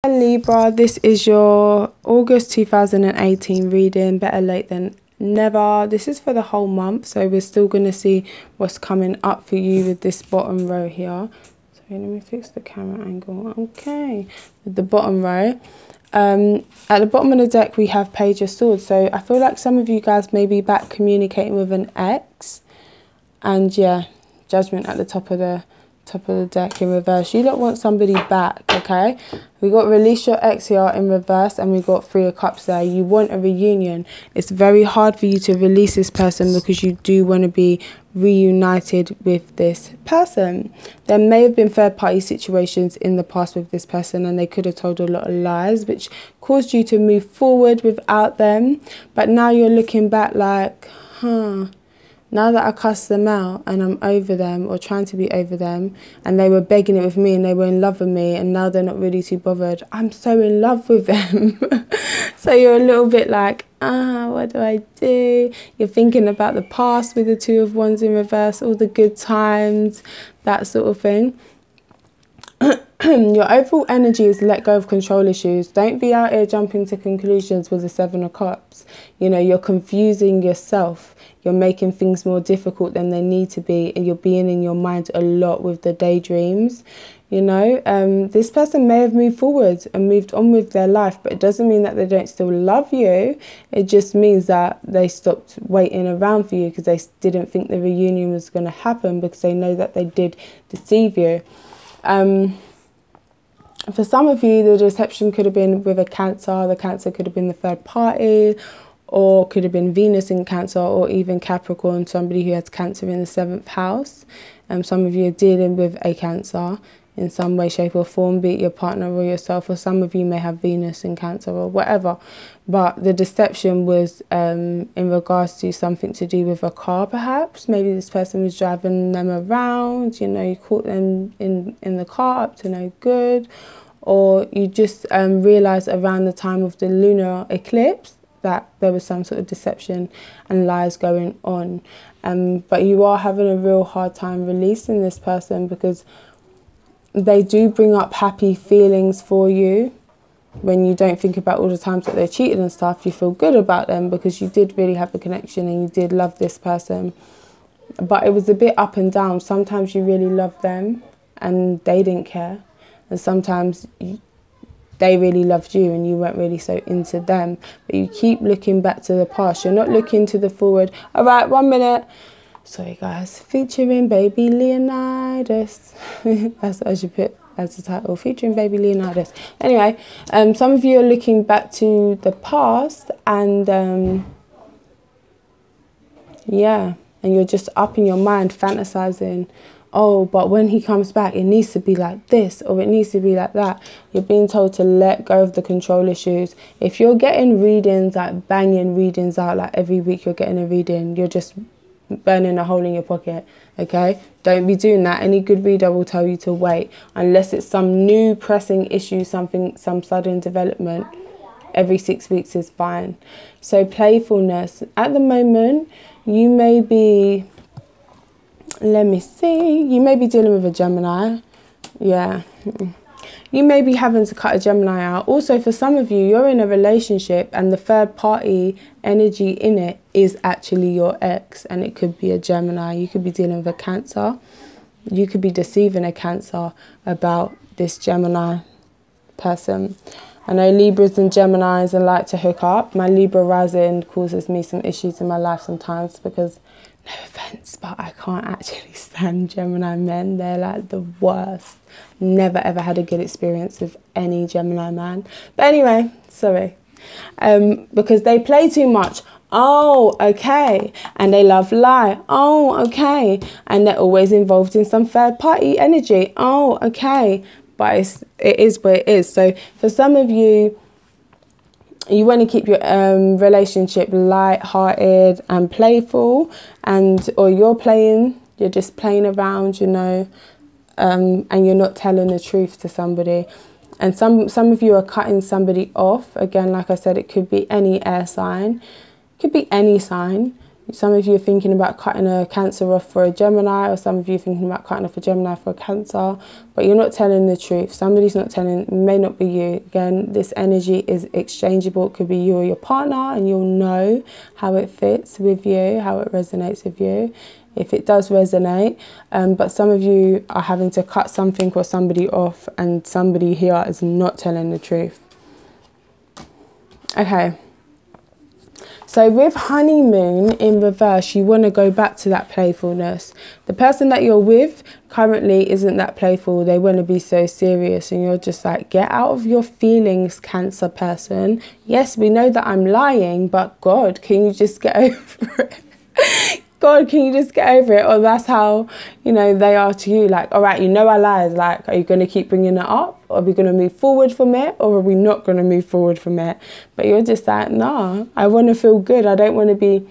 Libra, this is your August 2018 reading. Better late than never. This is for the whole month, so we're still going to see what's coming up for you with this bottom row here. So let me fix the camera angle. Okay, with the bottom row. At the bottom of the deck we have Page of Swords, so I feel like some of you guys may be back communicating with an ex, and yeah, Judgment at the top of the deck in reverse. You don't want somebody back, okay? We got Release Your Ex here in reverse, and we got Three of Cups there. You want a reunion. It's very hard for you to release this person because you do want to be reunited with this person. There may have been third party situations in the past with this person, and they could have told a lot of lies which caused you to move forward without them. But now you're looking back like, now that I cussed them out and I'm over them, or trying to be over them, and they were begging it with me and they were in love with me, and now they're not really too bothered, I'm so in love with them. So you're a little bit like, what do I do? You're thinking about the past with the Two of Wands in reverse, all the good times, that sort of thing. Your overall energy is let go of control issues. Don't be out here jumping to conclusions with the Seven of Cups. You know, you're confusing yourself. You're making things more difficult than they need to be, and you're being in your mind a lot with the daydreams. You know, this person may have moved forward and moved on with their life, but it doesn't mean that they don't still love you. It just means that they stopped waiting around for you because they didn't think the reunion was going to happen, because they know that they did deceive you. For some of you, the deception could have been with a Cancer. The Cancer could have been the third party, or could have been Venus in Cancer, or even Capricorn, somebody who has Cancer in the 7th house. Some of you are dealing with a Cancer in some way, shape or form, be it your partner or yourself, or some of you may have Venus in Cancer or whatever. But the deception was in regards to something to do with a car, perhaps. Maybe this person was driving them around, you know, you caught them in the car up to no good, or you just realised around the time of the lunar eclipse that there was some sort of deception and lies going on. But you are having a real hard time releasing this person, because they do bring up happy feelings for you. When you don't think about all the times that they cheated and stuff, you feel good about them because you did really have a connection and you did love this person. But it was a bit up and down. Sometimes you really loved them and they didn't care, and sometimes they really loved you and you weren't really so into them. But you keep looking back to the past. You're not looking to the forward. All right, 1 minute. Sorry guys, featuring Baby Leonidas. That's what I should put as the title, featuring Baby Leonidas. Anyway, some of you are looking back to the past, and yeah, and you're just up in your mind fantasizing, oh, but when he comes back it needs to be like this, or it needs to be like that. You're being told to let go of the control issues. If you're getting readings, like banging readings out, like every week you're getting a reading, you're just burning a hole in your pocket, okay? Don't be doing that. Any good reader will tell you to wait, unless it's some new pressing issue, some sudden development. Every 6 weeks is fine. So playfulness. At the moment, you may be, let me see, you may be dealing with a Gemini. Yeah. You may be having to cut a Gemini out. Also, for some of you, you're in a relationship and the third party energy in it is actually your ex, and it could be a Gemini. You could be dealing with a Cancer. You could be deceiving a Cancer about this Gemini person. I know Libras and Geminis are like to hook up. My Libra rising causes me some issues in my life sometimes because, no offense, but I can't actually stand Gemini men. They're like the worst. Never ever had a good experience with any Gemini man. But anyway, sorry. Because they play too much. Oh, okay. And they love lie. Oh, okay. And they're always involved in some third party energy. Oh, okay. But it is what it is. So for some of you, you want to keep your relationship light-hearted and playful, or you're just playing around, you know, and you're not telling the truth to somebody. And some of you are cutting somebody off. Again, like I said, it could be any air sign, it could be any sign. Some of you are thinking about cutting a Cancer off for a Gemini, or some of you are thinking about cutting off a Gemini for a Cancer, but you're not telling the truth. Somebody's not telling, it may not be you. Again, this energy is exchangeable. It could be you or your partner, and you'll know how it fits with you, how it resonates with you, if it does resonate. But some of you are having to cut something or somebody off, and somebody here is not telling the truth. Okay. So with honeymoon in reverse, you want to go back to that playfulness. The person that you're with currently isn't that playful. They want to be so serious, and you're just like, get out of your feelings, Cancer person. Yes, we know that I'm lying, but God, can you just get over it? God, can you just get over it? Or that's how, you know, they are to you. Like, all right, you know I lied. Like, are you going to keep bringing it up? Are we going to move forward from it? Or are we not going to move forward from it? But you're just like, no, I want to feel good. I don't want to be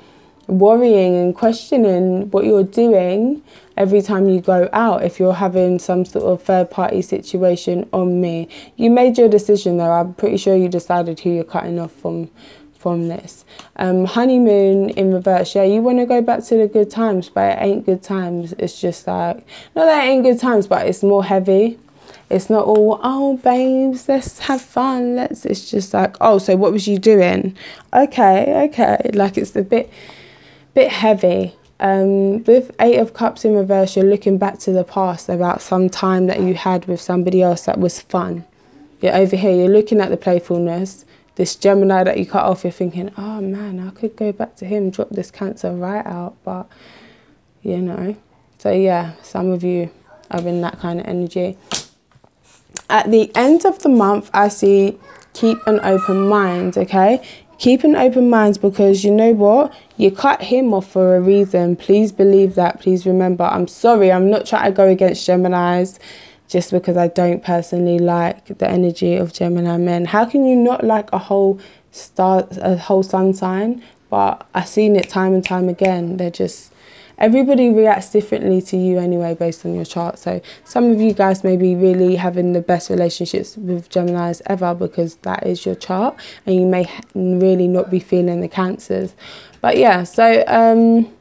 worrying and questioning what you're doing every time you go out. If you're having some sort of third party situation on me, you made your decision though. I'm pretty sure you decided who you're cutting off from this. Honeymoon in reverse, yeah, you want to go back to the good times, but it ain't good times. It's just like, not that it ain't good times, but it's more heavy. It's not all, oh babes, let's have fun, it's just like, oh, so what was you doing? Okay, like it's a bit heavy. With 8 of Cups in reverse, you're looking back to the past about some time that you had with somebody else that was fun. You're over here, you're looking at the playfulness. This Gemini that you cut off, you're thinking, oh man, I could go back to him, drop this Cancer right out, but you know. So yeah, some of you are in that kind of energy. At the end of the month, I see keep an open mind, okay? Keep an open mind, because you know what? You cut him off for a reason. Please believe that. Please remember. I'm sorry, I'm not trying to go against Geminis, just because I don't personally like the energy of Gemini men. How can you not like a whole sun sign? But I've seen it time and time again. They're just, everybody reacts differently to you anyway based on your chart. So some of you guys may be really having the best relationships with Geminis ever, because that is your chart, and you may really not be feeling the Cancers. But yeah, so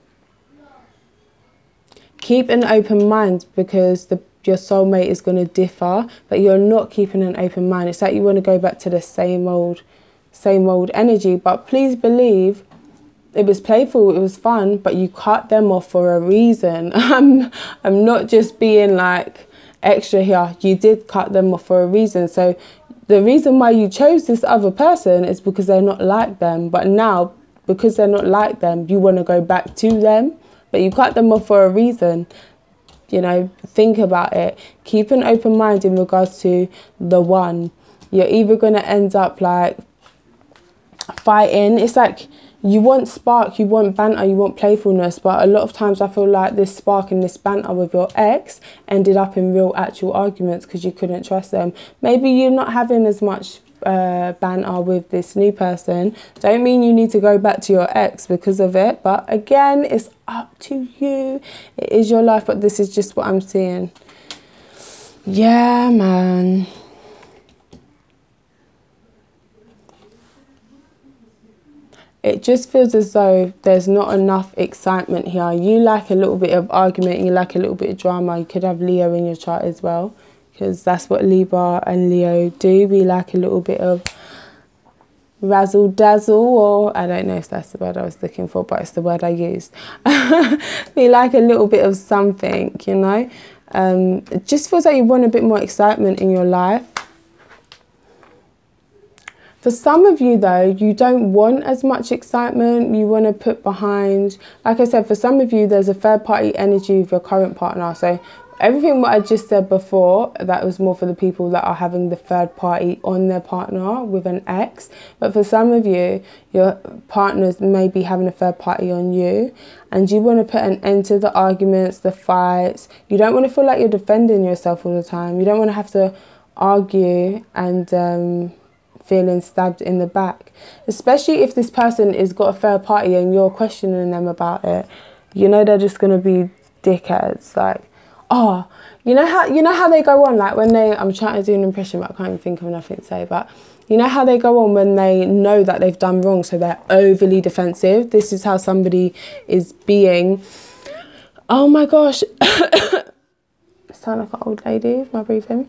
keep an open mind, because your soulmate is going to differ, but you're not keeping an open mind. It's like you want to go back to the same old energy. But please believe, it was playful, it was fun, but you cut them off for a reason. I'm not just being like extra here. You did cut them off for a reason. So the reason why you chose this other person is because they're not like them. But now, because they're not like them, you want to go back to them, but you cut them off for a reason. You know, think about it. Keep an open mind in regards to the one. You're either going to end up like fighting. It's like you want spark, you want banter, you want playfulness, but a lot of times I feel like this spark and this banter with your ex ended up in real actual arguments because you couldn't trust them. Maybe you're not having as much banter with this new person. Don't mean you need to go back to your ex because of it, but again, it's up to you. It is your life, but this is just what I'm seeing. Yeah, man. It just feels as though there's not enough excitement here. You like a little bit of argument, you like a little bit of drama. You could have Leo in your chart as well, because that's what Libra and Leo do. We like a little bit of razzle dazzle, or I don't know if that's the word I was looking for, but it's the word I used. We like a little bit of something, you know. It just feels like you want a bit more excitement in your life. For some of you though, you don't want as much excitement. You want to put behind, like I said, for some of you, there's a third party energy with your current partner. So everything what I just said before, that was more for the people that are having the third party on their partner with an ex. But for some of you, your partners may be having a third party on you, and you want to put an end to the arguments, the fights. You don't want to feel like you're defending yourself all the time. You don't want to have to argue and feeling stabbed in the back, especially if this person has got a third party and you're questioning them about it. You know, they're just going to be dickheads, like, Oh, you know how they go on, like when they, I'm trying to do an impression but I can't even think of nothing to say, but you know how they go on when they know that they've done wrong, so they're overly defensive. This is how somebody is being. Oh my gosh. I sound like an old lady with my breathing.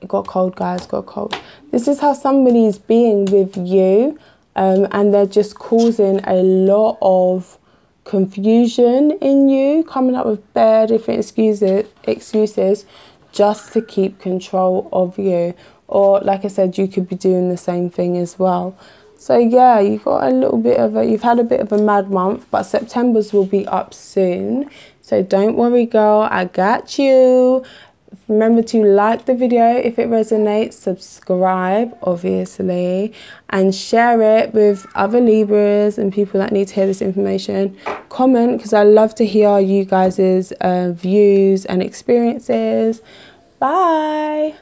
Got a cold, guys, got a cold. This is how somebody's being with you, and they're just causing a lot of confusion in you, coming up with bare different excuses just to keep control of you. Or like I said, you could be doing the same thing as well. So yeah, you've had a bit of a mad month, but September's will be up soon. So don't worry, girl, I got you. Remember to like the video if it resonates, subscribe obviously, and share it with other Libras and people that need to hear this information. Comment, because I love to hear you guys' views and experiences. Bye.